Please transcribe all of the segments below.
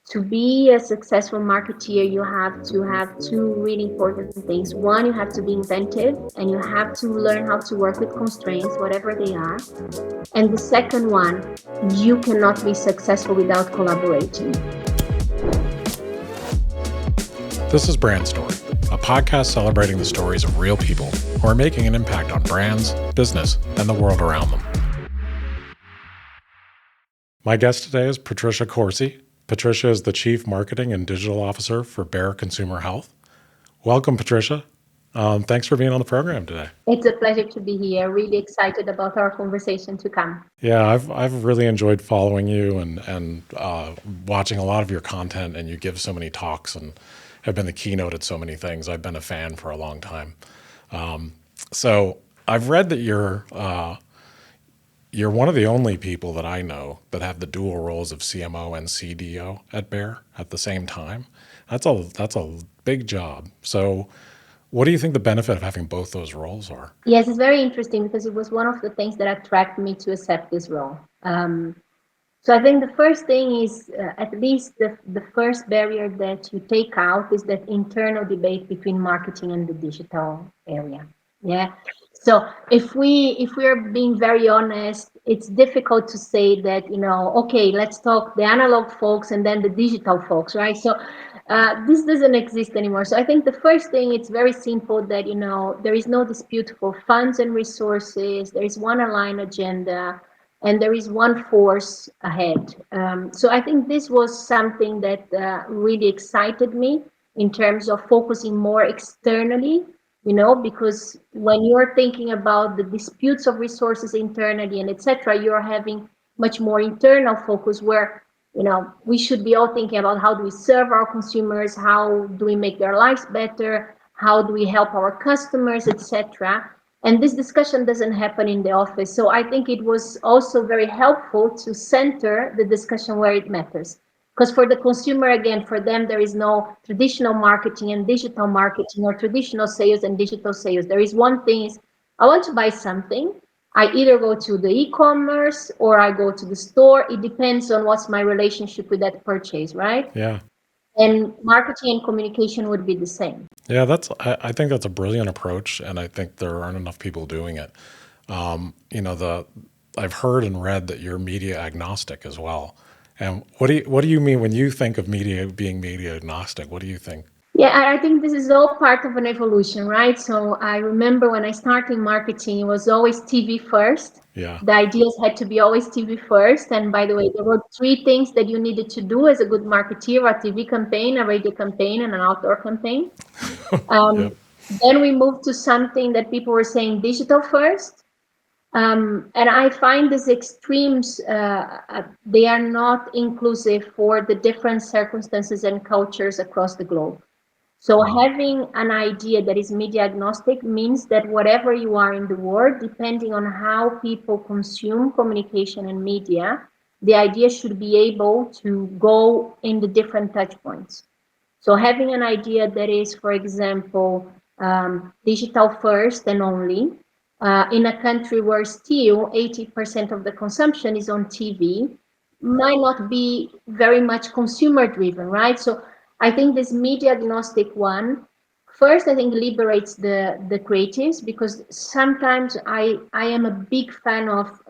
to be a successful marketeer, you have to have two really important things. One, you have to be inventive and you have to learn how to work with constraints, whatever they are. And the second one, you cannot be successful without collaborating. This is Brand Story, a podcast celebrating the stories of real people who are making an impact on brands, business, and the world around them. My guest today is Patricia Corsi. Patricia is the Chief Marketing and Digital Officer for Bayer Consumer Health. Welcome, Patricia. Thanks for being on the program today. It's a pleasure to be here. Really excited about our conversation to come. Yeah, I've really enjoyed following you and watching a lot of your content, and you give so many talks and have been the keynote at so many things. I've been a fan for a long time. So I've read that you're one of the only people that I know that have the dual roles of CMO and CDO at Bayer at the same time. That's a big job. So what do you think the benefit of having both those roles are? Yes, it's very interesting because it was one of the things that attracted me to accept this role. So I think the first thing is, at least the first barrier that you take out is that internal debate between marketing and the digital area. Yeah. So if we're being very honest, it's difficult to say that, okay, let's talk the analog folks and then the digital folks, right? So this doesn't exist anymore. So I think the first thing, it's very simple that, there is no dispute for funds and resources. There is one aligned agenda and there is one force ahead. So I think this was something that really excited me in terms of focusing more externally, because when you're thinking about the disputes of resources internally and etc., you're having much more internal focus where, we should be all thinking about how do we serve our consumers, how do we make their lives better, how do we help our customers, etc. And this discussion doesn't happen in the office. So I think it was also very helpful to center the discussion where it matters. Because for the consumer, again, for them, there is no traditional marketing and digital marketing or traditional sales and digital sales. There is one thing is, I want to buy something. I either go to the e-commerce or I go to the store. It depends on what's my relationship with that purchase, right? Yeah. And marketing and communication would be the same. Yeah, I think that's a brilliant approach, and I think there aren't enough people doing it. I've heard and read that you're media agnostic as well. And what do you mean when you think of being media agnostic? What do you think? Yeah, I think this is all part of an evolution, right? So I remember when I started marketing, it was always TV first. Yeah. The ideas had to be always TV first. And by the way, there were three things that you needed to do as a good marketeer: a TV campaign, a radio campaign, and an outdoor campaign. Yep. Then we moved to something that people were saying digital first. And I find these extremes, they are not inclusive for the different circumstances and cultures across the globe. So having an idea that is media agnostic means that whatever you are in the world, depending on how people consume communication and media, the idea should be able to go in the different touch points. So having an idea that is, for example, digital first and only, in a country where still 80% of the consumption is on TV, might not be very much consumer driven, right? So I think this media agnostic one, first, I think liberates the creatives, because sometimes I am a big fan of,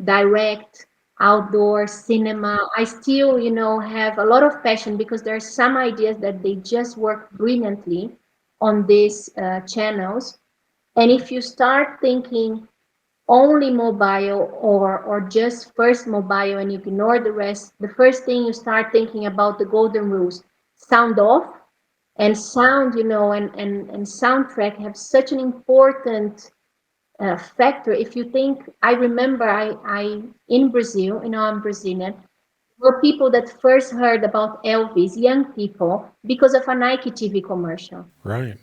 direct outdoor cinema. I still, have a lot of passion because there are some ideas that they just work brilliantly on these channels. And if you start thinking only mobile or just first mobile and you ignore the rest, the first thing you start thinking about the golden rules: sound off, and sound, and soundtrack have such an important factor. If you think, I remember I in Brazil, I'm Brazilian, were people that first heard about Elvis, young people, because of a Nike TV commercial. Right.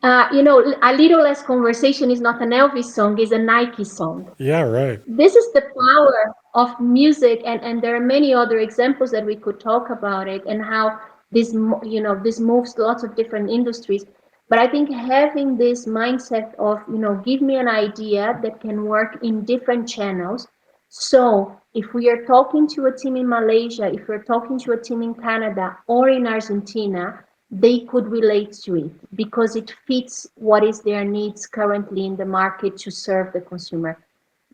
A little less conversation is not an Elvis song, is a Nike song. Yeah, right. This is the power of music, and there are many other examples that we could talk about it and how this moves lots of different industries. But I think having this mindset of, give me an idea that can work in different channels, So if we are talking to a team in Malaysia, if we're talking to a team in Canada or in Argentina, they could relate to it because it fits what is their needs currently in the market to serve the consumer.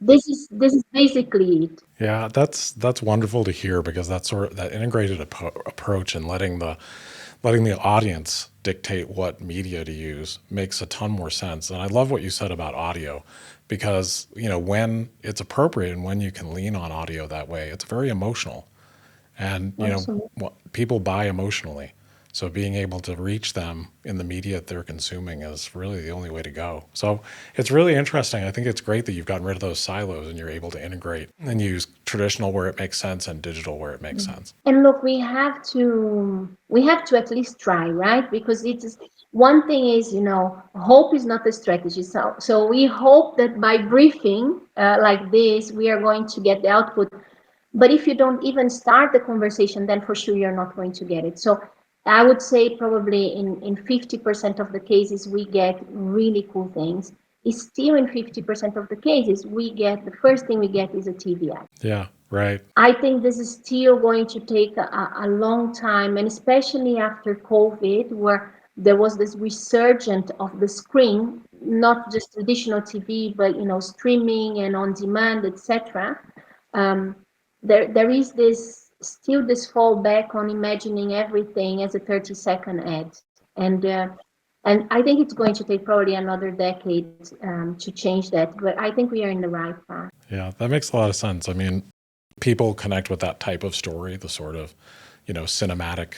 This is basically it. Yeah, that's wonderful to hear because that sort of that integrated approach and letting the audience dictate what media to use makes a ton more sense. And I love what you said about audio because, when it's appropriate and when you can lean on audio that way, it's very emotional. And, Absolutely. people buy emotionally. So being able to reach them in the media that they're consuming is really the only way to go. So it's really interesting. I think it's great that you've gotten rid of those silos and you're able to integrate and use traditional where it makes sense and digital where it makes sense. And look, we have to at least try, right? Because it's one thing is, hope is not a strategy. So we hope that by briefing like this, we are going to get the output. But if you don't even start the conversation, then for sure you're not going to get it. So I would say probably in 50% of the cases we get really cool things. Is still in 50% of the cases the first thing we get is a TV ad. Yeah, right. I think this is still going to take a long time, and especially after COVID, where there was this resurgence of the screen, not just traditional TV, but streaming and on demand, etc. Um, there is this fallback on imagining everything as a 30-second ad, and I think it's going to take probably another decade to change that. But I think we are in the right path. Yeah, that makes a lot of sense. I mean, people connect with that type of story, the sort of, cinematic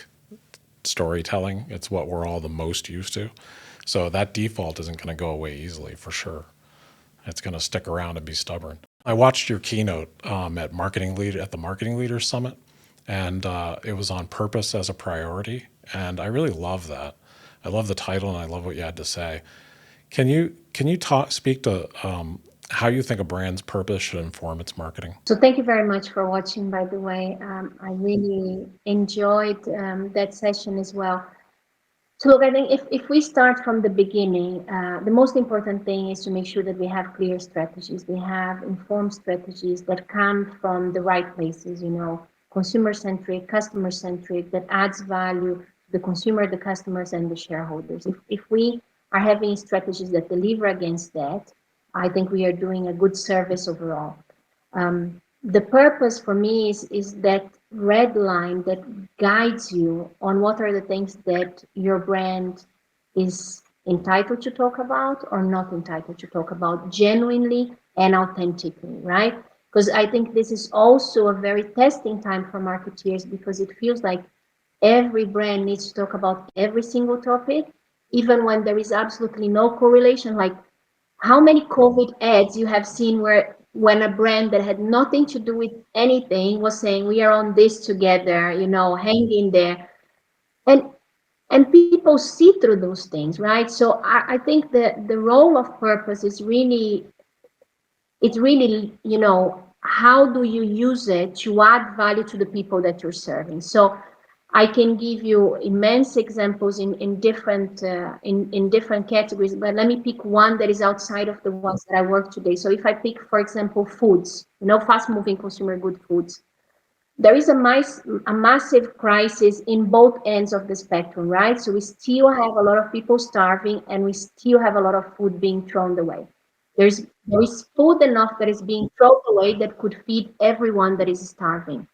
storytelling. It's what we're all the most used to. So that default isn't going to go away easily for sure. It's going to stick around and be stubborn. I watched your keynote at the Marketing Leaders Summit, and it was on purpose as a priority. And I really love that. I love the title, and I love what you had to say. Can you speak to how you think a brand's purpose should inform its marketing? So thank you very much for watching, by the way. I really enjoyed that session as well. So look, I think if we start from the beginning, the most important thing is to make sure that we have clear strategies. We have informed strategies that come from the right places, consumer-centric, customer-centric, that adds value to the consumer, the customers, and the shareholders. If we are having strategies that deliver against that, I think we are doing a good service overall. The purpose for me is that red line that guides you on what are the things that your brand is entitled to talk about or not entitled to talk about genuinely and authentically, right? Because I think this is also a very testing time for marketeers because it feels like every brand needs to talk about every single topic, even when there is absolutely no correlation. Like how many COVID ads you have seen where when a brand that had nothing to do with anything was saying we are on this together, hang in there, and people see through those things, right? So I think the role of purpose is really it's really how do you use it to add value to the people that you're serving. So I can give you immense examples in different categories, but let me pick one that is outside of the ones that I work today. So if I pick, for example, foods, fast-moving consumer good foods, there is a massive crisis in both ends of the spectrum, right? So we still have a lot of people starving, and we still have a lot of food being thrown away. There is food enough that is being thrown away that could feed everyone that is starving.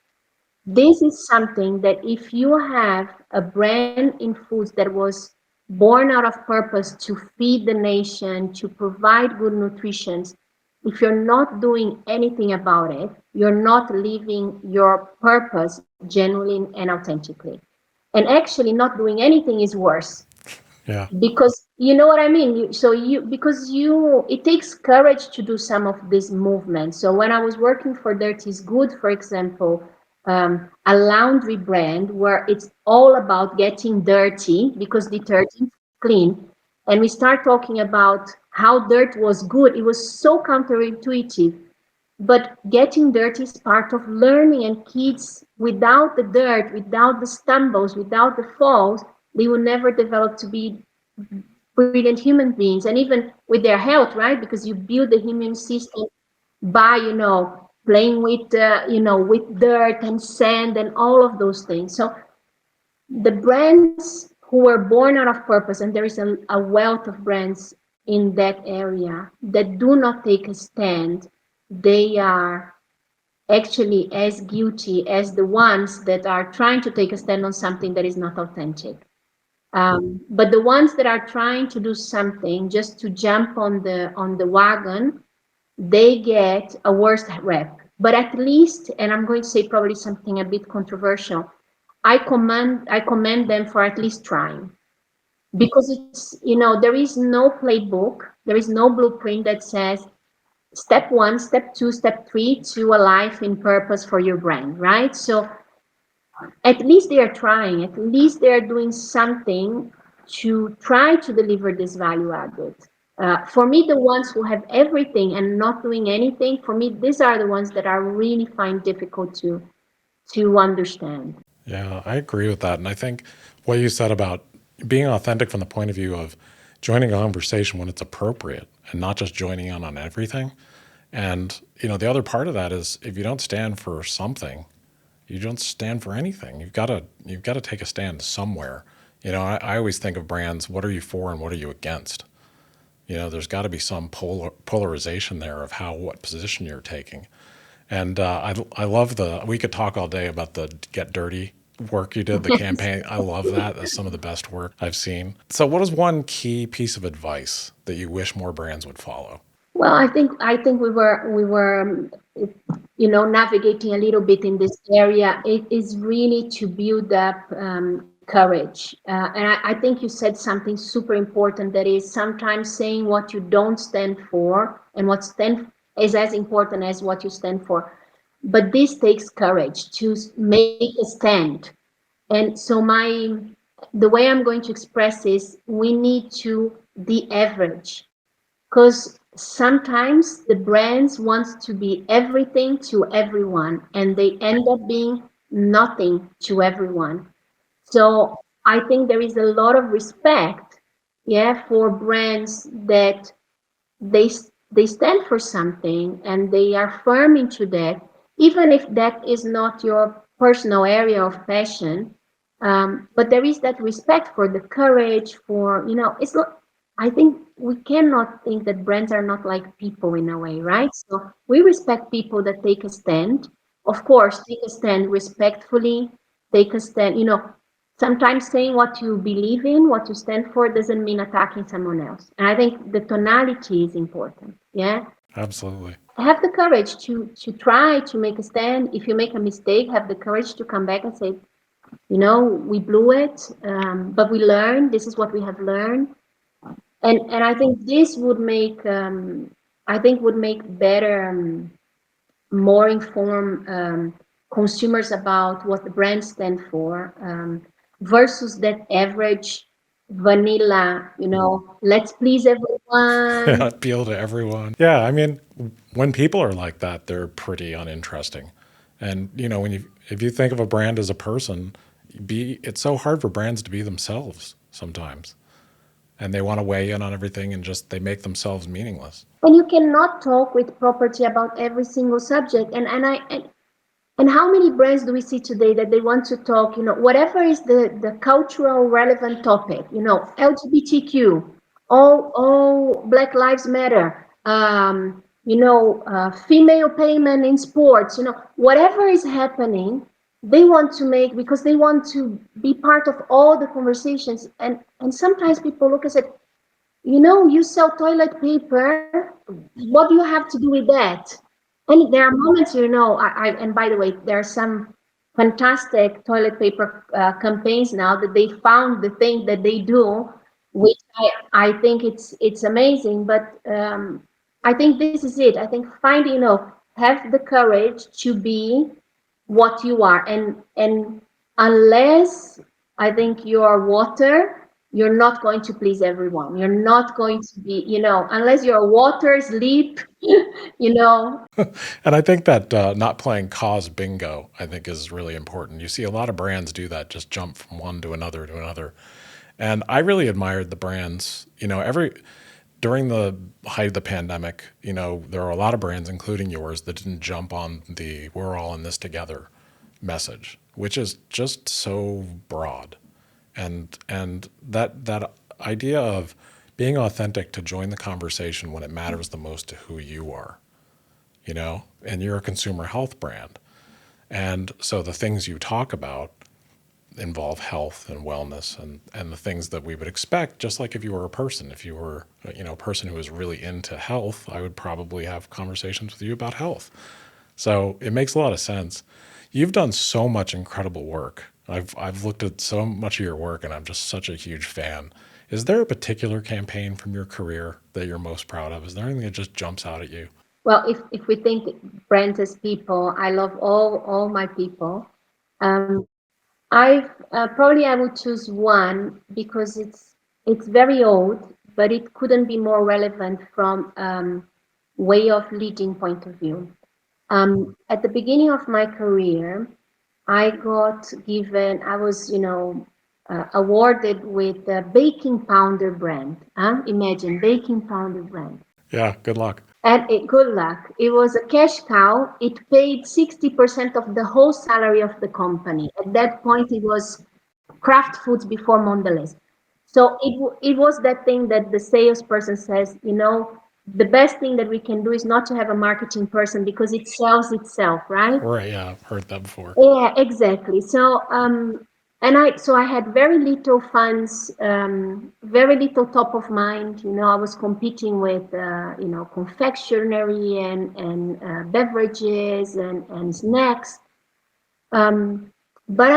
This is something that if you have a brand in foods that was born out of purpose to feed the nation, to provide good nutrition, if you're not doing anything about it, you're not living your purpose genuinely and authentically. And actually, not doing anything is worse Yeah. because you know what I mean. It takes courage to do some of these movements. So when I was working for Dirt is Good, for example, a laundry brand where it's all about getting dirty because detergent's clean, and we start talking about how dirt was good, it was so counterintuitive. But getting dirty is part of learning, and kids without the dirt, without the stumbles, without the falls, they will never develop to be brilliant human beings. And even with their health, right? Because you build the immune system by playing with, with dirt and sand and all of those things. So the brands who were born out of purpose, and there is a wealth of brands in that area that do not take a stand, they are actually as guilty as the ones that are trying to take a stand on something that is not authentic. But the ones that are trying to do something just to jump on the wagon, they get a worse rep. But at least, and I'm going to say probably something a bit controversial, I commend them for at least trying, because it's, there is no playbook, there is no blueprint that says step one, step two, step three to a life in purpose for your brand, right? So at least they are trying, at least they are doing something to try to deliver this value added. For me, the ones who have everything and not doing anything, for me, these are the ones that I really find difficult to understand. Yeah, I agree with that. And I think what you said about being authentic from the point of view of joining a conversation when it's appropriate and not just joining in on everything. And, the other part of that is if you don't stand for something, you don't stand for anything. You've got to take a stand somewhere. I always think of brands, what are you for and what are you against? There's got to be some polarization there of what position you're taking. And I love we could talk all day about the Get Dirty work you did, the campaign. I love that. That's some of the best work I've seen. So what is one key piece of advice that you wish more brands would follow? Well, I think we were navigating a little bit in this area. It is really to build up courage, and I think you said something super important. That is sometimes saying what you don't stand for, and what stand is as important as what you stand for. But this takes courage to make a stand. And so the way I'm going to express is we need to de-average, because sometimes the brands want to be everything to everyone and they end up being nothing to everyone. So I think there is a lot of respect, yeah, for brands that they they stand for something and they are firm into that, even if that is not your personal area of passion. But there is that respect for the courage, for, it's not, I think we cannot think that brands are not like people in a way, right? So we respect people that take a stand. Of course, take a stand respectfully, take a stand, sometimes saying what you believe in, what you stand for, doesn't mean attacking someone else. And I think the tonality is important. Yeah. Absolutely. Have the courage to try to make a stand. If you make a mistake, have the courage to come back and say, we blew it, but we learned. This is what we have learned. And I think this would make better, more informed consumers about what the brands stand for, versus that average vanilla, let's please everyone. Appeal to everyone. Yeah, I mean, when people are like that, they're pretty uninteresting. And if you think of a brand as a person, it's so hard for brands to be themselves sometimes, and they want to weigh in on everything and just they make themselves meaningless. And you cannot talk with property about every single subject. And how many brands do we see today that they want to talk, whatever is the cultural relevant topic, LGBTQ, all Black Lives Matter, female payment in sports, whatever is happening, they want to make, because they want to be part of all the conversations. And sometimes people look and say, you sell toilet paper, what do you have to do with that? And there are moments, and by the way, there are some fantastic toilet paper campaigns now that they found the thing that they do, which I think it's amazing. But I think this is it. I think have the courage to be what you are, and unless I think you are water, you're not going to please everyone. You're not going to be, unless you're water, sleep, And I think that not playing cause bingo, I think, is really important. You see a lot of brands do that, just jump from one to another to another. And I really admired the brands. during the height of the pandemic, there are a lot of brands, including yours, that didn't jump on the "we're all in this together" message, which is just so broad, and that idea of being authentic to join the conversation when it matters the most to who you are, and you're a consumer health brand, and so the things you talk about involve health and wellness and the things that we would expect, just like if you were a person. If you were, a person who was really into health, I would probably have conversations with you about health. So it makes a lot of sense. You've done so much incredible work. I've looked at so much of your work and I'm just such a huge fan. Is there a particular campaign from your career that you're most proud of? Is there anything that just jumps out at you? Well, if we think brands as people, I love all my people. Um, I probably I would choose one because it's very old, but it couldn't be more relevant from way of leading point of view. At the beginning of my career, I was, awarded with the baking powder brand. Imagine baking powder brand. Yeah, good luck. And good luck. It was a cash cow. It paid 60% of the whole salary of the company. At that point, it was Kraft Foods before Mondelez. So it was that thing that the salesperson says, the best thing that we can do is not to have a marketing person because it sells itself, right? Right, yeah, I've heard that before. Yeah, exactly. So I had very little funds, very little top of mind. I was competing with confectionery and beverages and snacks. But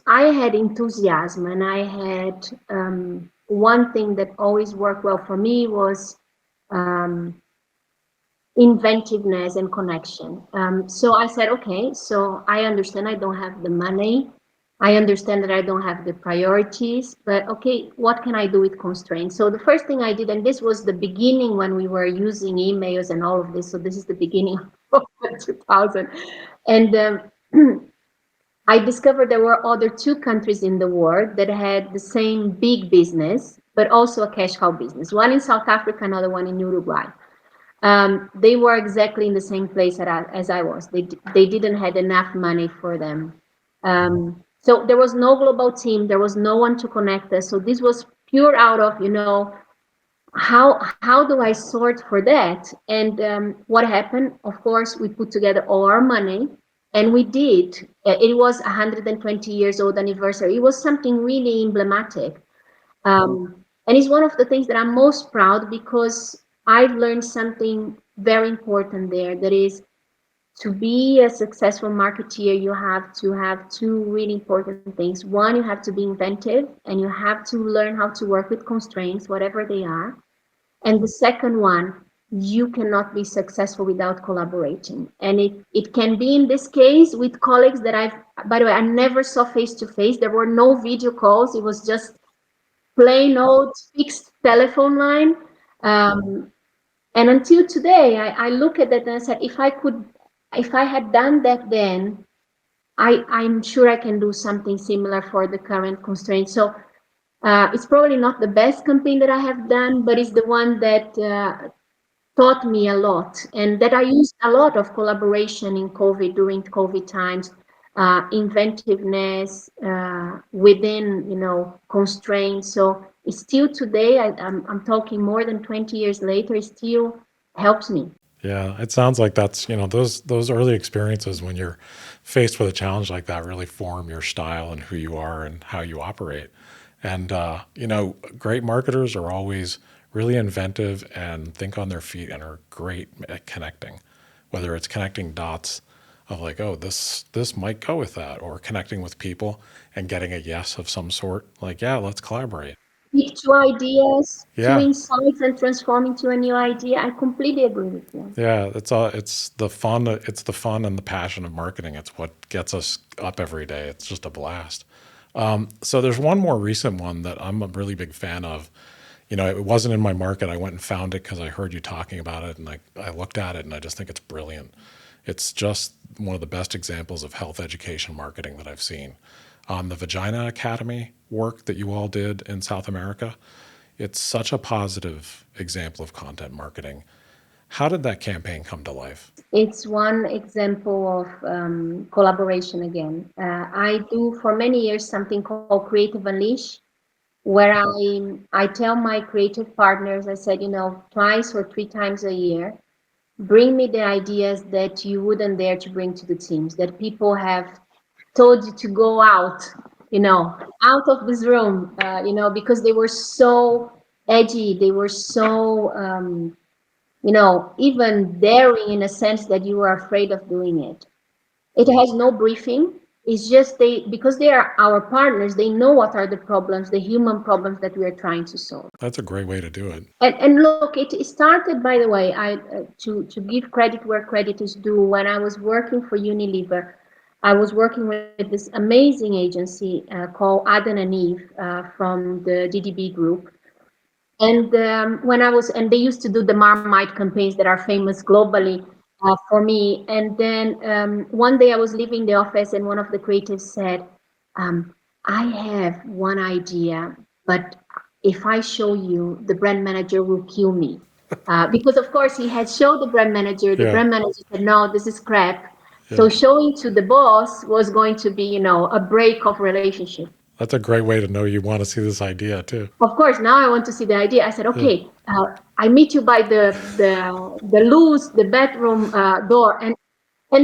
I had enthusiasm, and I had one thing that always worked well for me was um, inventiveness and connection. So I said, okay, so I understand I don't have the money. I understand that I don't have the priorities, but okay, what can I do with constraints? So the first thing I did, and this was the beginning when we were using emails and all of this. So this is the beginning of 2000. And I discovered there were other two countries in the world that had the same big business, but also a cash cow business. One in South Africa, another one in Uruguay. They were exactly in the same place as I was. They didn't have enough money for them. So there was no global team. There was no one to connect us. So this was pure out of, how do I sort for that? And what happened? Of course, we put together all our money, and we did. It was 120 years old anniversary. It was something really emblematic. And it's one of the things that I'm most proud because I've learned something very important there. That is, to be a successful marketeer, you have to have two really important things. One, you have to be inventive and you have to learn how to work with constraints, whatever they are. And the second one, you cannot be successful without collaborating. And it can be in this case with colleagues that by the way, I never saw face to face. There were no video calls. It was just plain old fixed telephone line. And until today, I look at that and I said, if I had done that then, I'm sure I can do something similar for the current constraints. So it's probably not the best campaign that I have done, but it's the one that taught me a lot, and that I used a lot of collaboration in COVID, during COVID times, inventiveness within, constraints. So it's still today, I'm talking more than 20 years later, it still helps me. Yeah, it sounds like that's, those early experiences when you're faced with a challenge like that really form your style and who you are and how you operate. And, great marketers are always really inventive and think on their feet and are great at connecting, whether it's connecting dots of like, oh, this might go with that, or connecting with people and getting a yes of some sort, like, yeah, let's collaborate. Pick two ideas, two Yeah. insights, and transform into a new idea. I completely agree with you. Yeah, it's the fun and the passion of marketing. It's what gets us up every day. It's just a blast. So there's one more recent one that I'm a really big fan of. It wasn't in my market. I went and found it because I heard you talking about it, and I looked at it, and I just think it's brilliant. It's just one of the best examples of health education marketing that I've seen. The Vagina Academy work that you all did in South America It's such a positive example of content marketing. How did that campaign come to life? It's one example of collaboration again. I do for many years something called Creative Unleash, where I tell my creative partners, I said, twice or three times a year, bring me the ideas that you wouldn't dare to bring to the teams, that people have told you to go out, out of this room, because they were so edgy, they were so, even daring in a sense that you were afraid of doing it. It has no briefing. It's just because they are our partners, they know what are the problems, the human problems that we are trying to solve. That's a great way to do it. And look, it started, by the way, to give credit where credit is due. When I was working for Unilever, I was working with this amazing agency called Adam and Eve from the DDB group. And and they used to do the Marmite campaigns that are famous globally for me. And then one day I was leaving the office, and one of the creatives said, I have one idea, but if I show you, the brand manager will kill me. Because, of course, he had showed the brand manager. The Yeah. brand manager said, no, this is crap. Yeah. So showing to the boss was going to be, a break of relationship. That's a great way to know you want to see this idea too. Of course, now I want to see the idea. I said, Yeah. okay, I meet you by the bedroom door, and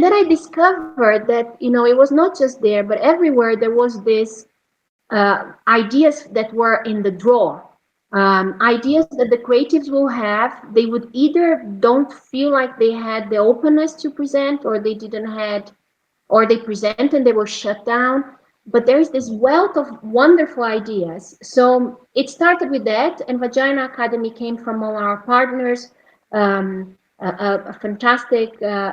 then I discovered that it was not just there, but everywhere there was this ideas that were in the drawer, ideas that the creatives will have. They would either don't feel like they had the openness to present, or they didn't had, or they present and they were shut down. But there is this wealth of wonderful ideas. So it started with that, and Vagina Academy came from all our partners, a fantastic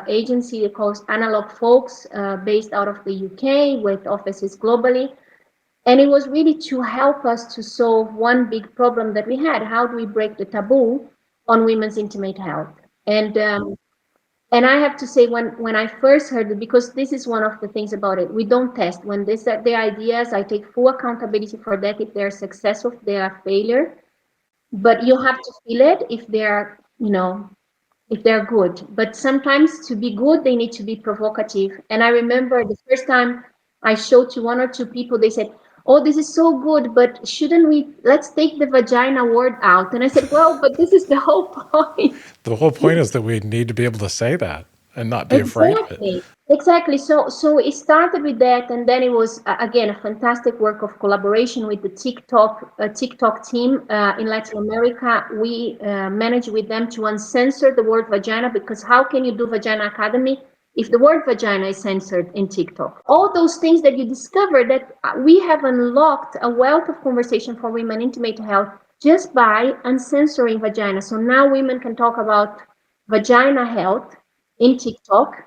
agency called Analog Folks, based out of the UK with offices globally. And it was really to help us to solve one big problem that we had. How do we break the taboo on women's intimate health? And I have to say, when I first heard it, because this is one of the things about it, we don't test. When they set the ideas, I take full accountability for that. If they're successful, if they are failure, but you have to feel it if they're, if they're good. But sometimes to be good, they need to be provocative. And I remember the first time I showed to one or two people, they said, oh, this is so good, but shouldn't let's take the vagina word out. And I said, well, but this is the whole point. The whole point is that we need to be able to say that and not be afraid of it. Exactly. So it started with that, and then it was again a fantastic work of collaboration with the TikTok team in Latin America. We managed with them to uncensor the word vagina, because how can you do Vagina Academy if the word vagina is censored in TikTok? All those things that you discover, that we have unlocked a wealth of conversation for women intimate health just by uncensoring vagina. So now women can talk about vagina health in TikTok,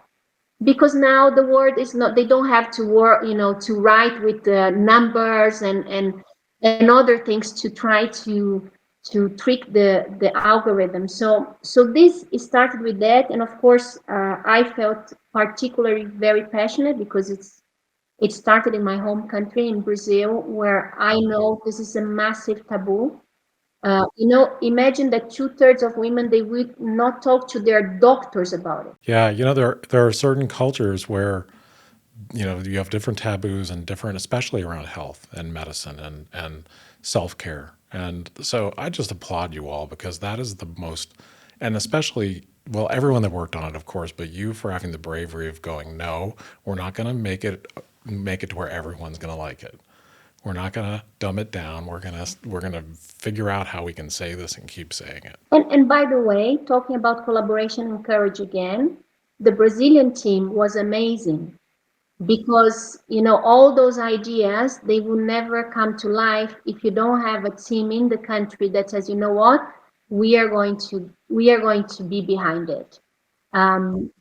because now the word is not, they don't have to work, to write with the numbers and other things to try to trick the algorithm. So this started with that, and of course I felt particularly very passionate because it started in my home country in Brazil, where I know this is a massive taboo. Imagine that 2/3 of women, they would not talk to their doctors about it. Yeah, there are certain cultures where you have different taboos and different, especially around health and medicine and self-care. And so I just applaud you all, because that is the most, and especially, well, everyone that worked on it, of course, but you for having the bravery of going, no, we're not going to make it to where everyone's going to like it. We're not going to dumb it down. We're going to figure out how we can say this and keep saying it. And by the way, talking about collaboration and courage again, the Brazilian team was amazing, because all those ideas, they will never come to life if you don't have a team in the country that says, you know what, we are going to be behind it.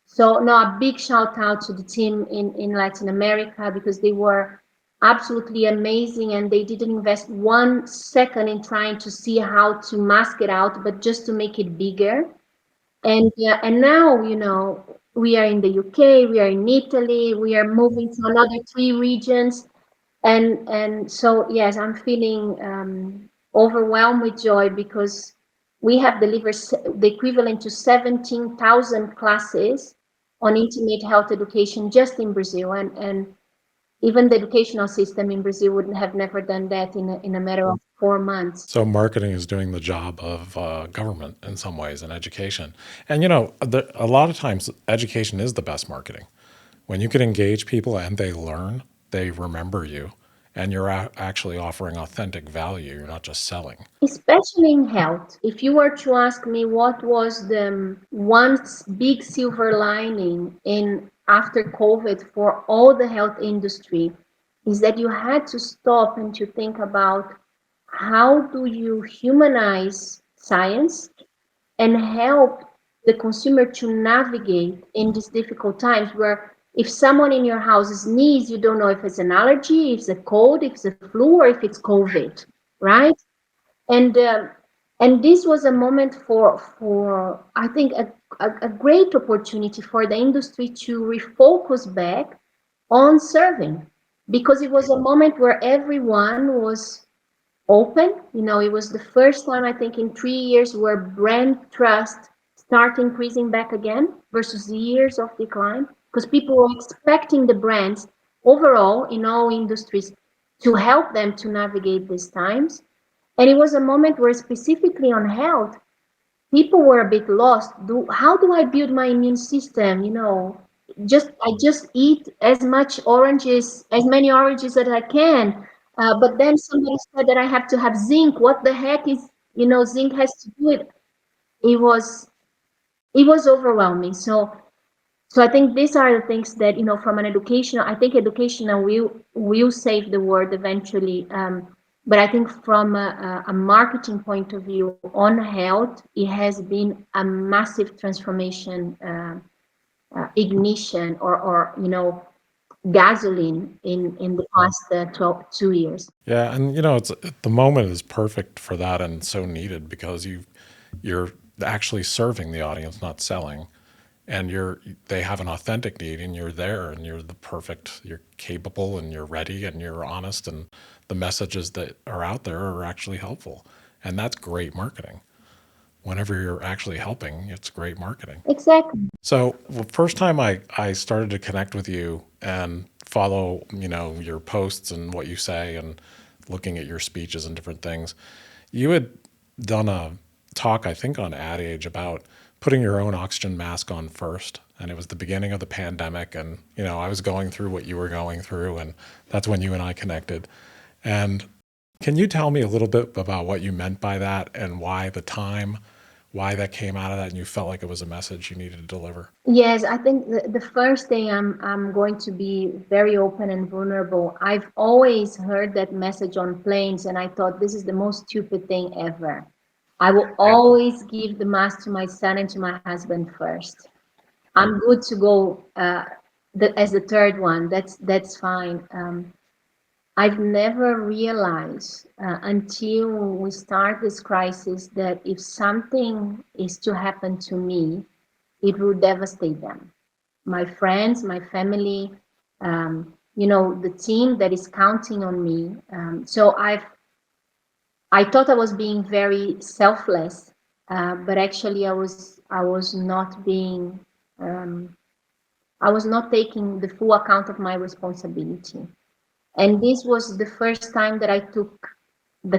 So no, a big shout out to the team in Latin America, because they were absolutely amazing, and they didn't invest 1 second in trying to see how to mask it out, but just to make it bigger. And now, we are in the UK, we are in Italy, we are moving to another 3 regions. And so, yes, I'm feeling overwhelmed with joy because we have delivered the equivalent to 17,000 classes on intimate health education just in Brazil. And even the educational system in Brazil would have never done that in a matter of 4 months. So marketing is doing the job of government in some ways and education. And a lot of times education is the best marketing. When you can engage people and they learn, they remember you, and you're actually offering authentic value. You're not just selling. Especially in health. If you were to ask me what was the one big silver lining in after COVID for all the health industry, is that you had to stop and to think about how do you humanize science and help the consumer to navigate in these difficult times where if someone in your house sneezes, you don't know if it's an allergy, if it's a cold, if it's a flu, or if it's COVID, right? And this was a moment for I think a great opportunity for the industry to refocus back on serving, because it was a moment where everyone was open. It was the first time I think in 3 years where brand trust start increasing back again versus years of decline, because people were expecting the brands overall in all industries to help them to navigate these times. And it was a moment where specifically on health, people were a bit lost. How do I build my immune system? I just eat as many oranges as I can. But then somebody said that I have to have zinc. What the heck is, zinc has to do it. It was overwhelming. So I think these are the things that, from an educational, I think educational will save the world eventually. But I think from a marketing point of view on health, it has been a massive transformation, ignition, or gasoline in the past 2 years. Yeah, and it's the moment is perfect for that and so needed because you're actually serving the audience, not selling. And they have an authentic need and you're there and you're capable and you're ready and you're honest and the messages that are out there are actually helpful. And that's great marketing. Whenever you're actually helping, it's great marketing. Exactly. So the first time I started to connect with you and follow, your posts and what you say and looking at your speeches and different things, you had done a talk, I think, on Ad Age about putting your own oxygen mask on first. And it was the beginning of the pandemic. And, I was going through what you were going through. And that's when you and I connected. And can you tell me a little bit about what you meant by that and why that came out of that and you felt like it was a message you needed to deliver? Yes, I think the first thing I'm going to be very open and vulnerable. I've always heard that message on planes, and I thought this is the most stupid thing ever. I will always give the mask to my son and to my husband first. I'm good to go as the third one. That's fine. I've never realized until we start this crisis that if something is to happen to me, it will devastate them, my friends, my family, the team that is counting on me. So I thought I was being very selfless, but actually I was not being, I was not taking the full account of my responsibility. And this was the first time that I had the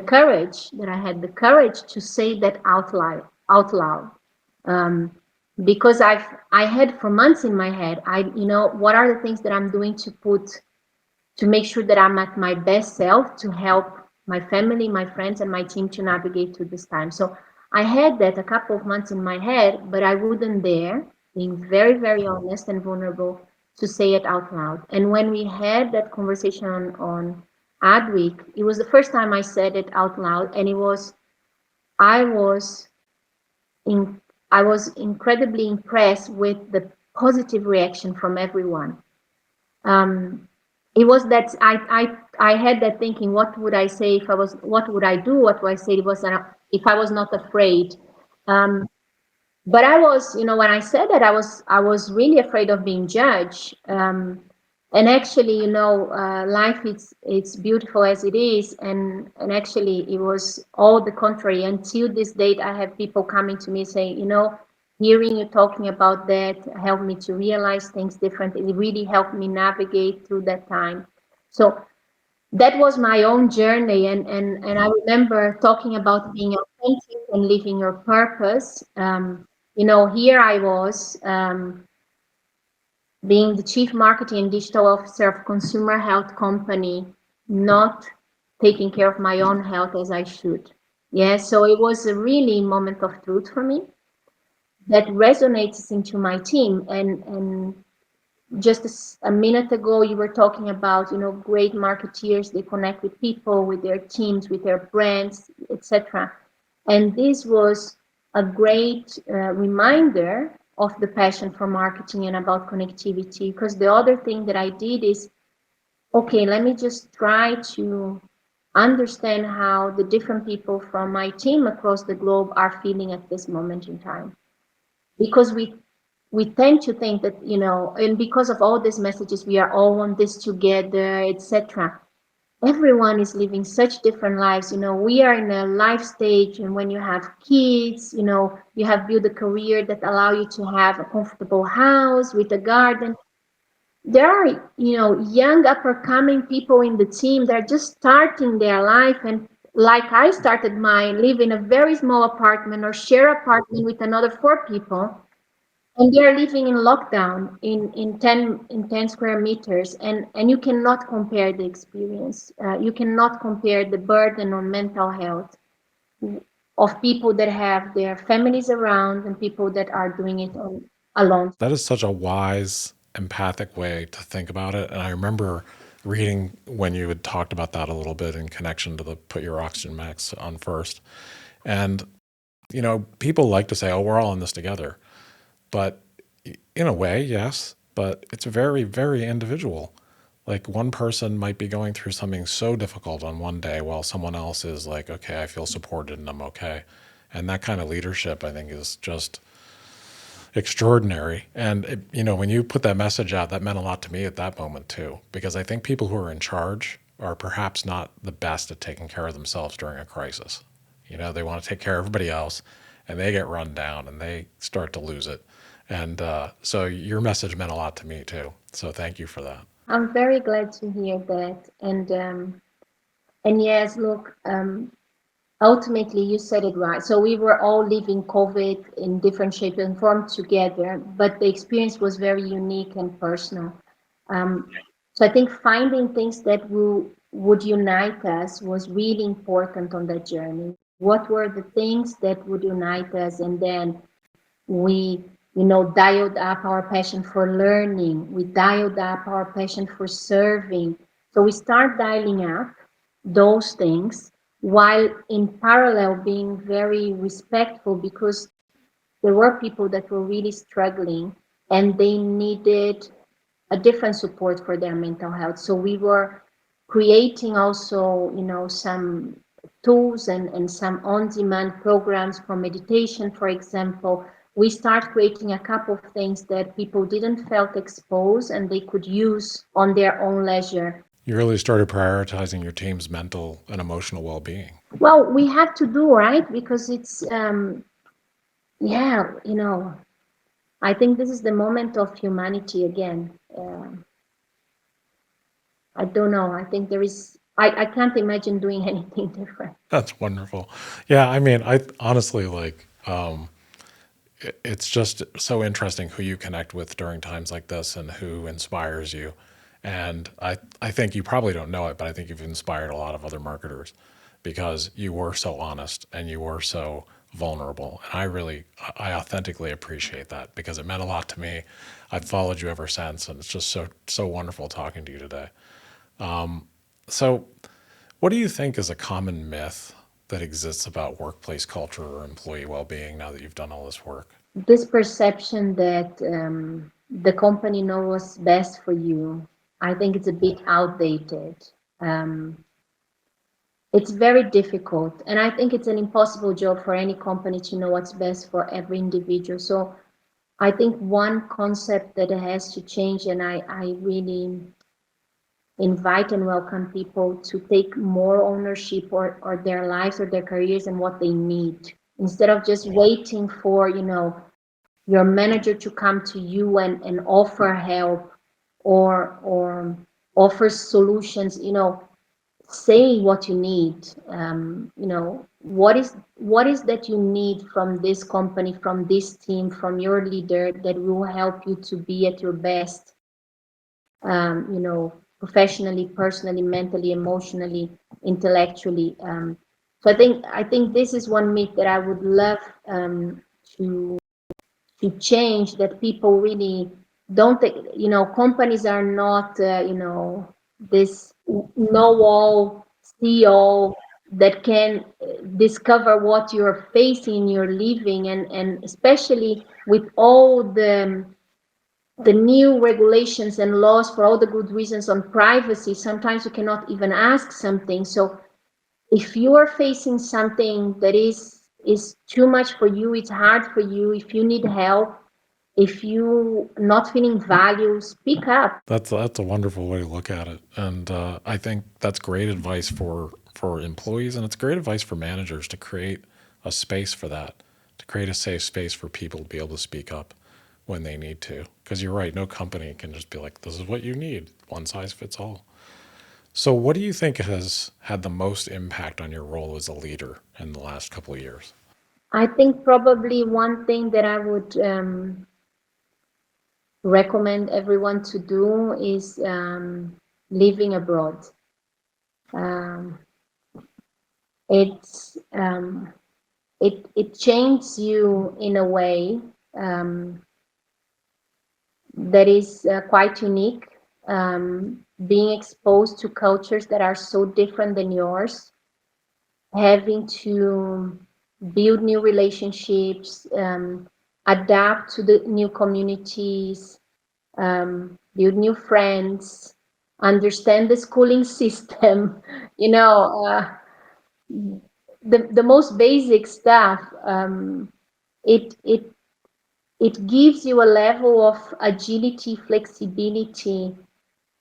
courage to say that out loud. Because I had for months in my head, what are the things that I'm doing to make sure that I'm at my best self to help my family, my friends, and my team to navigate through this time. So I had that a couple of months in my head, but I wouldn't dare, being very, very honest and vulnerable, to say it out loud. And when we had that conversation on Adweek, it was the first time I said it out loud, and I was incredibly impressed with the positive reaction from everyone. It was that I had that thinking, what would I say what would I do? What would I say if I was not afraid? But I was, when I said that, I was really afraid of being judged. And actually, life it's beautiful as it is, and actually it was all the contrary. Until this date, I have people coming to me saying, hearing you talking about that helped me to realize things different. It really helped me navigate through that time. So that was my own journey, and I remember talking about being authentic and living your purpose. Here I was. Being the chief marketing and digital officer of consumer health company, not taking care of my own health as I should. Yeah, so it was a really moment of truth for me that resonates into my team. And just a minute ago, you were talking about, great marketeers, they connect with people, with their teams, with their brands, etc. And this was a great reminder of the passion for marketing and about connectivity. Because the other thing that I did is, okay, let me just try to understand how the different people from my team across the globe are feeling at this moment in time. Because we tend to think that, and because of all these messages, we are all on this together, etc. Everyone is living such different lives. We are in a life stage, and when you have kids, you have built a career that allow you to have a comfortable house with a garden. There are, young upper-coming people in the team that are just starting their life, and like I started mine, live in a very small apartment or share apartment with another 4 people, and they are living in lockdown in 10 square meters, and you cannot compare the experience. You cannot compare the burden on mental health of people that have their families around and people that are doing it alone. That is such a wise, empathic way to think about it. And I remember reading when you had talked about that a little bit in connection to the put your oxygen max on first. And, people like to say, oh, we're all in this together. But in a way, yes, but it's very, very individual. Like one person might be going through something so difficult on one day while someone else is like, okay, I feel supported and I'm okay. And that kind of leadership, I think, is just extraordinary. And, when you put that message out, that meant a lot to me at that moment too, because I think people who are in charge are perhaps not the best at taking care of themselves during a crisis. They want to take care of everybody else and they get run down and they start to lose it. And so your message meant a lot to me too. So thank you for that. I'm very glad to hear that. And yes, look, ultimately you said it right. So we were all living COVID in different shapes and forms together, but the experience was very unique and personal. Um, so I think finding things that would unite us was really important on that journey. What were the things that would unite us? And then we, dialed up our passion for learning. We dialed up our passion for serving. So we start dialing up those things while in parallel being very respectful, because there were people that were really struggling and they needed a different support for their mental health. So we were creating also, some tools and some on-demand programs for meditation, for example. We start creating a couple of things that people didn't felt exposed and they could use on their own leisure. You really started prioritizing your team's mental and emotional well-being. Well, we have to do, right? Because it's, yeah, I think this is the moment of humanity again. I don't know. I think there is, I can't imagine doing anything different. That's wonderful. Yeah, I mean, I honestly like it's just so interesting who you connect with during times like this and who inspires you. And I think you probably don't know it, but I think you've inspired a lot of other marketers because you were so honest and you were so vulnerable. And I authentically appreciate that because it meant a lot to me. I've followed you ever since, and it's just so wonderful talking to you today. So, what do you think is a common myth that exists about workplace culture or employee well-being now that you've done all this work? This perception that the company knows what's best for you, I think it's a bit outdated. Um, it's very difficult, and I think it's an impossible job for any company to know what's best for every individual. So I think one concept that has to change, and I really invite and welcome people to take more ownership or their lives or their careers and what they need, instead of just waiting for, your manager to come to you and offer help or offer solutions. Say what you need. What is that you need from this company, from this team, from your leader, that will help you to be at your best, professionally, personally, mentally, emotionally, intellectually. So I think this is one myth that I would love to change, that people really don't think, companies are not, this know-all CEO that can discover what you're facing, you're living, and especially with all the new regulations and laws, for all the good reasons, on privacy. Sometimes you cannot even ask something. So if you are facing something that is too much for you, it's hard for you, if you need help, if you not feeling value, speak up. That's a wonderful way to look at it, and I think that's great advice for employees, and it's great advice for managers to create a space for that, to create a safe space for people to be able to speak up when they need to. Because you're right, no company can just be like, "This is what you need, one size fits all." So, what do you think has had the most impact on your role as a leader in the last couple of years? I think probably one thing that I would recommend everyone to do is living abroad. Um, it's it changes you in a way um, that is quite unique. Being exposed to cultures that are so different than yours, having to build new relationships, adapt to the new communities, build new friends, understand the schooling system, you know, the most basic stuff. It gives you a level of agility, flexibility,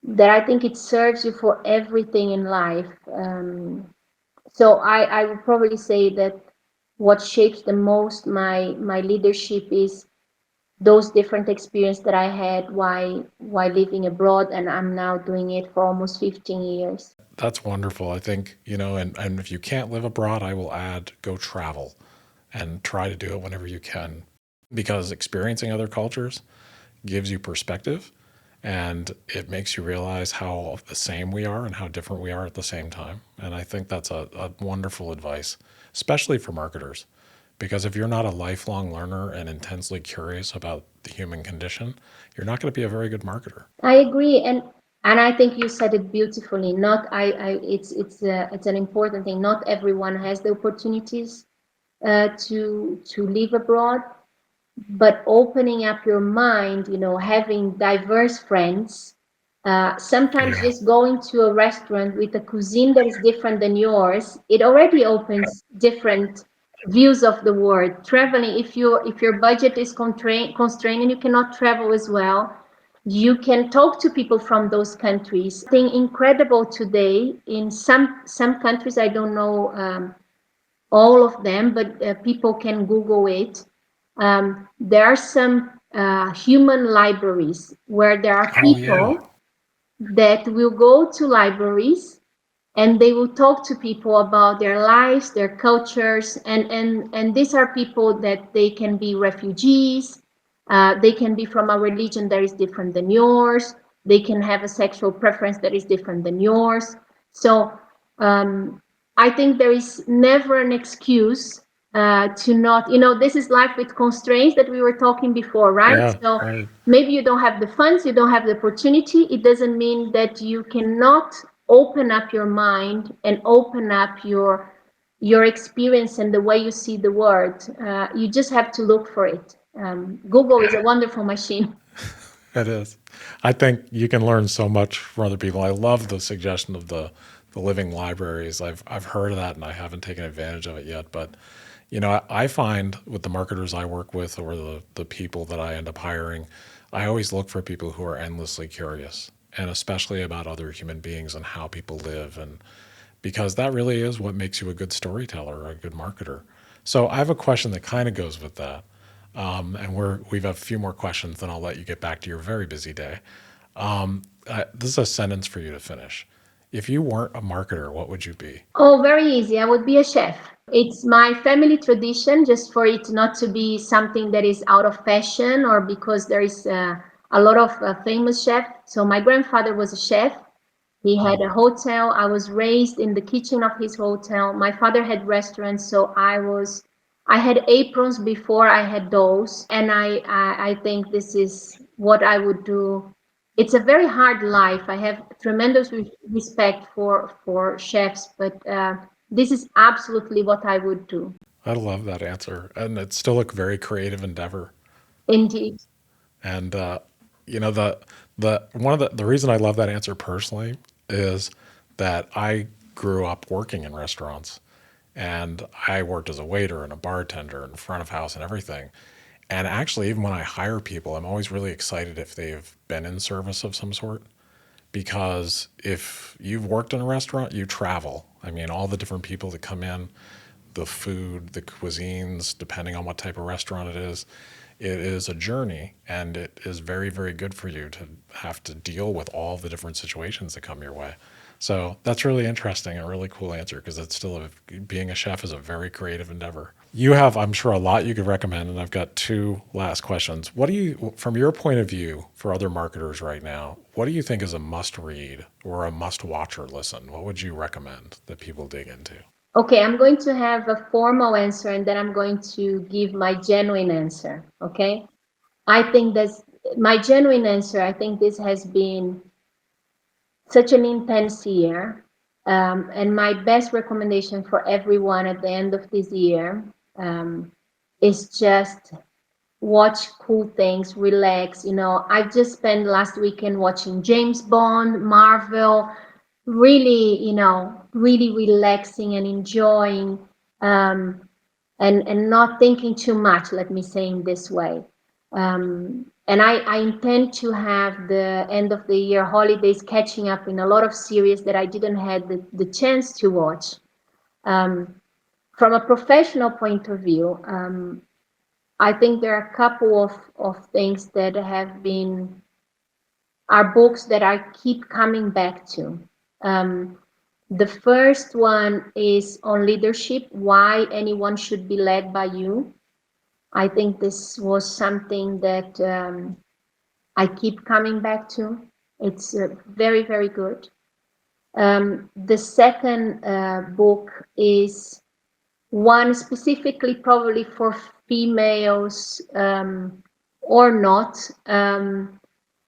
that I think it serves you for everything in life. So I would probably say that what shapes the most my leadership is those different experiences that I had while living abroad, and I'm now doing it for almost 15 years. That's wonderful. I think, and if you can't live abroad, I will add go travel and try to do it whenever you can, because experiencing other cultures gives you perspective, and it makes you realize how the same we are and how different we are at the same time. And I think that's a wonderful advice, especially for marketers, because if you're not a lifelong learner and intensely curious about the human condition, you're not going to be a very good marketer. I agree, and I think you said it beautifully. Not I it's an important thing. Not everyone has the opportunities to live abroad, but opening up your mind, having diverse friends, sometimes Yeah. just going to a restaurant with a cuisine that is different than yours, it already opens different views of the world. Traveling, if your budget is constrained and you cannot travel as well, you can talk to people from those countries. Something incredible today in some countries, I don't know all of them, but people can Google it. There are some human libraries where there are Oh, yeah. people that will go to libraries and they will talk to people about their lives, their cultures, and these are people that they can be refugees, they can be from a religion that is different than yours, they can have a sexual preference that is different than yours. So um, I think there is never an excuse to not, this is life with constraints that we were talking before, right? Yeah, So right. maybe you don't have the funds, you don't have the opportunity. It doesn't mean that you cannot open up your mind and open up your experience and the way you see the world. You just have to look for it. Google is a wonderful machine. It is. I think you can learn so much from other people. I love the suggestion of the living libraries. I've heard of that and I haven't taken advantage of it yet. But I find with the marketers I work with or the people that I end up hiring, I always look for people who are endlessly curious and especially about other human beings and how people live, and because that really is what makes you a good storyteller or a good marketer. So I have a question that kind of goes with that, and we've a few more questions, then I'll let you get back to your very busy day. This is a sentence for you to finish. If you weren't a marketer, what would you be? Oh, very easy. I would be a chef. It's my family tradition, just for it not to be something that is out of fashion or because there is a lot of famous chefs. So my grandfather was a chef. He had a hotel. I was raised in the kitchen of his hotel. My father had restaurants, so I had aprons before I had those, and I think this is what I would do. It's a very hard life. I have tremendous respect for chefs, but this is absolutely what I would do. I love that answer, and it's still a very creative endeavor. Indeed. And you know, the one of the reason I love that answer personally is that I grew up working in restaurants, and I worked as a waiter and a bartender and front of house and everything. And actually, even when I hire people, I'm always really excited if they've been in service of some sort, because if you've worked in a restaurant, you travel. I mean, all the different people that come in, the food, the cuisines, depending on what type of restaurant it is a journey, and it is very, very good for you to have to deal with all the different situations that come your way. So that's really interesting, a really cool answer, because it's still being a chef is a very creative endeavor. You have, I'm sure, a lot you could recommend, and I've got two last questions. What do you, from your point of view, for other marketers right now, what do you think is a must read or a must watch or listen? What would you recommend that people dig into? Okay, I'm going to have a formal answer and then I'm going to give my genuine answer. Okay. I think that's my genuine answer. I think this has been such an intense year. And my best recommendation for everyone at the end of this year is just watch cool things, relax. I just spent last weekend watching James Bond, Marvel, really, really relaxing and enjoying, and not thinking too much, let me say in this way. And I intend to have the end of the year holidays catching up in a lot of series that I didn't have the chance to watch. From a professional point of view, I think there are a couple of things that are books that I keep coming back to. The first one is on leadership, why anyone should be led by you. I think this was something that I keep coming back to. It's very, very good. The second book is one specifically probably for females or not.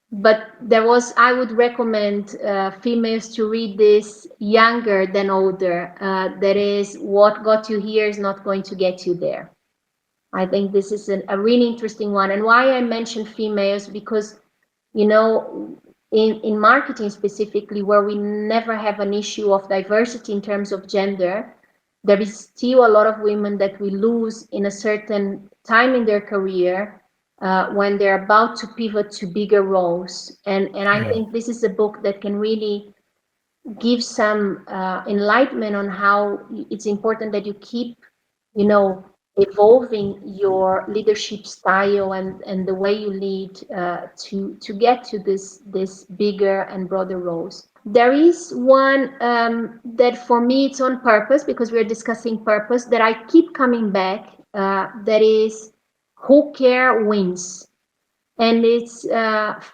But I would recommend females to read this younger than older. That is, what got you here is not going to get you there. I think this is a really interesting one. And why I mentioned females, because, in marketing specifically, where we never have an issue of diversity in terms of gender, there is still a lot of women that we lose in a certain time in their career when they're about to pivot to bigger roles. And I think this is a book that can really give some enlightenment on how it's important that you keep, evolving your leadership style and the way you lead to get to this bigger and broader roles. There is one that for me it's on purpose, because we're discussing purpose, that I keep coming back, that is Who Care Wins. And it's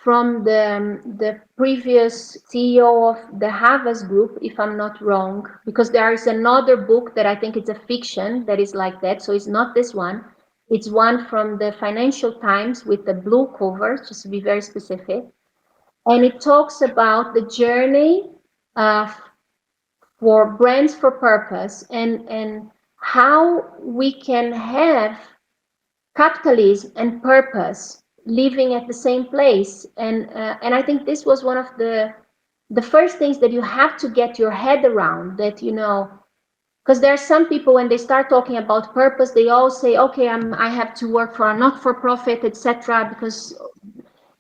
from the previous CEO of the Havas Group, if I'm not wrong, because there is another book that I think it's a fiction that is like that. So it's not this one. It's one from the Financial Times with the blue cover, just to be very specific. And it talks about the journey for brands for purpose and how we can have capitalism and purpose living at the same place. And I think this was one of the first things that you have to get your head around, that because there are some people, when they start talking about purpose, they all say, okay, I have to work for a not-for-profit, etc., because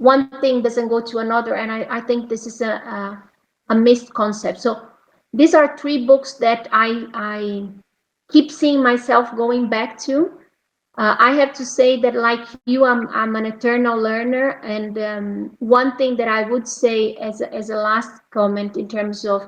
one thing doesn't go to another. And I think this is a missed concept. So these are 3 books that I keep seeing myself going back to. I have to say that, like you, I'm an eternal learner. And one thing that I would say as a last comment in terms of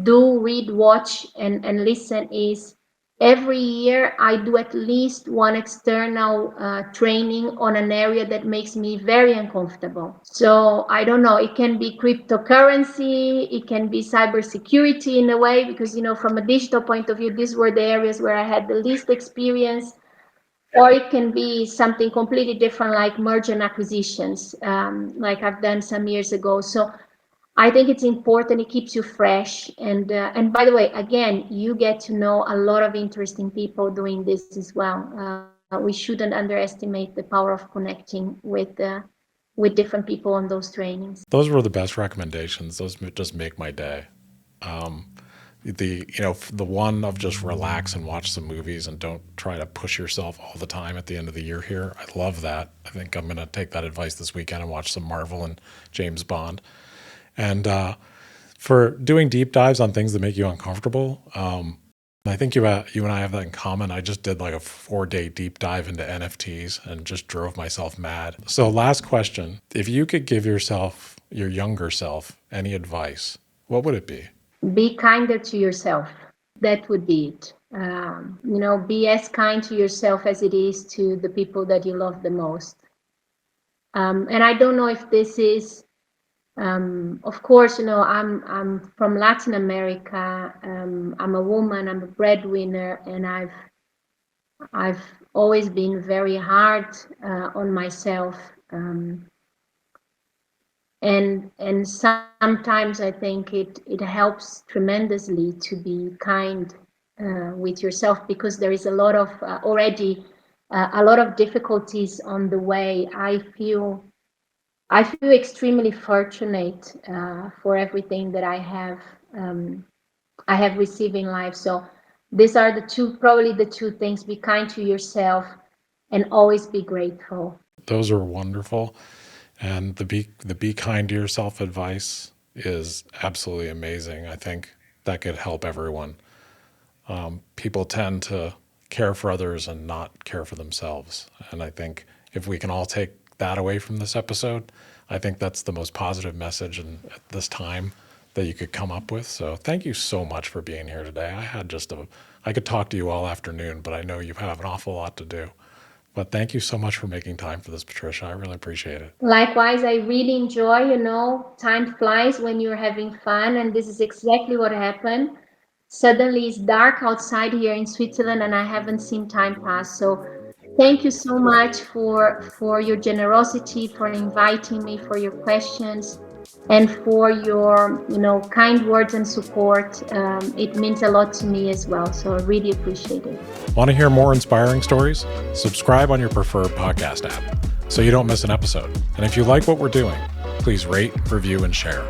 do, read, watch, and listen is every year I do at least one external training on an area that makes me very uncomfortable. So I don't know, it can be cryptocurrency, it can be cybersecurity in a way, because, from a digital point of view, these were the areas where I had the least experience. Or it can be something completely different, like merger and acquisitions, like I've done some years ago. So I think it's important. It keeps you fresh. And by the way, again, you get to know a lot of interesting people doing this as well. We shouldn't underestimate the power of connecting with different people on those trainings. Those were the best recommendations. Those just make my day. The one of just relax and watch some movies and don't try to push yourself all the time at the end of the year here. I love that. I think I'm going to take that advice this weekend and watch some Marvel and James Bond. And for doing deep dives on things that make you uncomfortable, I think you and I have that in common. I just did like a 4-day deep dive into NFTs and just drove myself mad. So last question, if you could give yourself, your younger self, any advice, what would it be? Be kinder to yourself. That would be it. Be as kind to yourself as it is to the people that you love the most. And I don't know if this is, of course, I'm from Latin America. I'm a woman. I'm a breadwinner, and I've always been very hard on myself. And sometimes I think it helps tremendously to be kind with yourself, because there is a lot of already a lot of difficulties on the way. I feel extremely fortunate for everything that I have received in life. So these are probably the two things: be kind to yourself and always be grateful. Those are wonderful. And the be kind to yourself advice is absolutely amazing. I think that could help everyone. People tend to care for others and not care for themselves. And I think if we can all take that away from this episode, I think that's the most positive message at this time that you could come up with. So thank you so much for being here today. I could talk to you all afternoon, but I know you have an awful lot to do. But thank you so much for making time for this, Patricia. I really appreciate it. Likewise, I really enjoy, time flies when you're having fun, and this is exactly what happened. Suddenly it's dark outside here in Switzerland, and I haven't seen time pass. So thank you so much for your generosity, for inviting me, for your questions, and for your kind words and support. It means a lot to me as well. So I really appreciate it. Want to hear more inspiring stories? Subscribe on your preferred podcast app so you don't miss an episode. And if you like what we're doing, please rate, review, and share.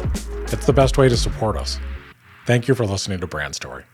It's the best way to support us. Thank you for listening to Brand Story.